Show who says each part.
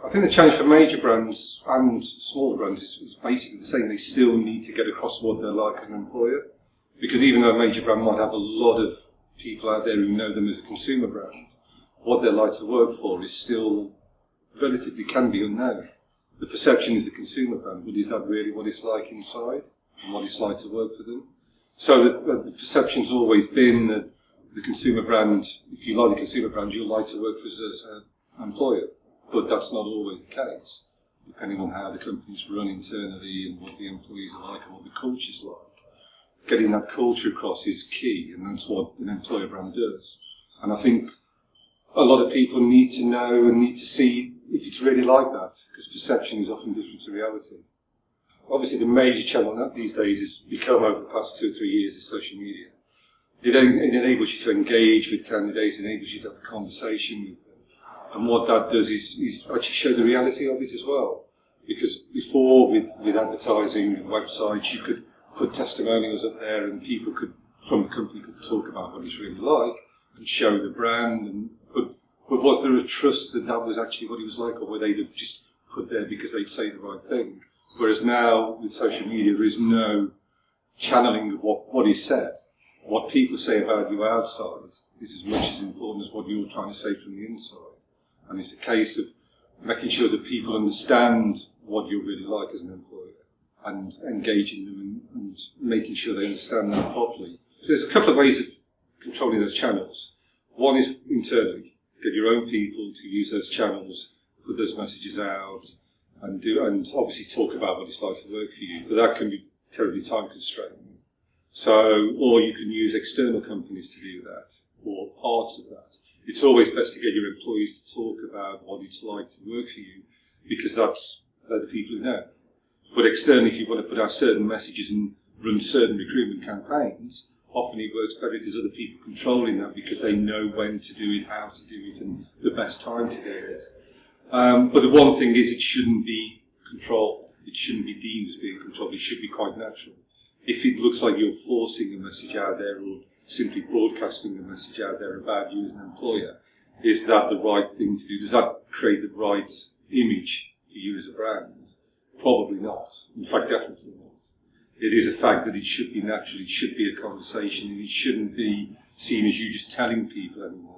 Speaker 1: I think the challenge for major brands and smaller brands is basically the same. They still need to get across what they're like as an employer, because even though a major brand might have a lot of people out there who know them as a consumer brand, what they're like to work for is still relatively can be unknown. The perception is the consumer brand, but is that really what it's like inside and what it's like to work for them? So the perception's always been that the consumer brand, if you like the consumer brand, you'll like to work for us as an employer. But that's not always the case, depending on how the company's run internally and what the employees are like and what the culture's like. Getting that culture across is key, and that's what an employer brand does. And I think a lot of people need to know and need to see if it's really like that, because perception is often different to reality. Obviously, the major channel these days has become, over the past 2 or 3 years, is social media. It enables you to engage with candidates, it enables you to have a conversation with them. And what that does is actually show the reality of it as well. Because before, with advertising and websites, you could put testimonials up there and people from the company could talk about what it's really like and show the brand. But was there a trust that that was actually what it was like, or were they just put there because they'd say the right thing? Whereas now, with social media, there is no channeling of what is said. What people say about you outside is as much as important as what you're trying to say from the inside. And it's a case of making sure that people understand what you're really like as an employer and engaging them and making sure they understand that properly. So there's a couple of ways of controlling those channels. One is internally, get your own people to use those channels, put those messages out, and obviously talk about what it's like to work for you. But that can be terribly time constraining. So, or you can use external companies to do that, or parts of that. It's always best to get your employees to talk about what it's like to work for you, because they're the people who know. But externally, if you want to put out certain messages and run certain recruitment campaigns, often it works better if there's other people controlling that, because they know when to do it, how to do it, and the best time to do it. But the one thing is, it shouldn't be controlled. It shouldn't be deemed as being controlled. It should be quite natural. If it looks like you're forcing a message out there or simply broadcasting a message out there about you as an employer, is that the right thing to do? Does that create the right image for you as a brand? Probably not. In fact, definitely not. It is a fact that it should be natural, it should be a conversation, and it shouldn't be seen as you just telling people anymore.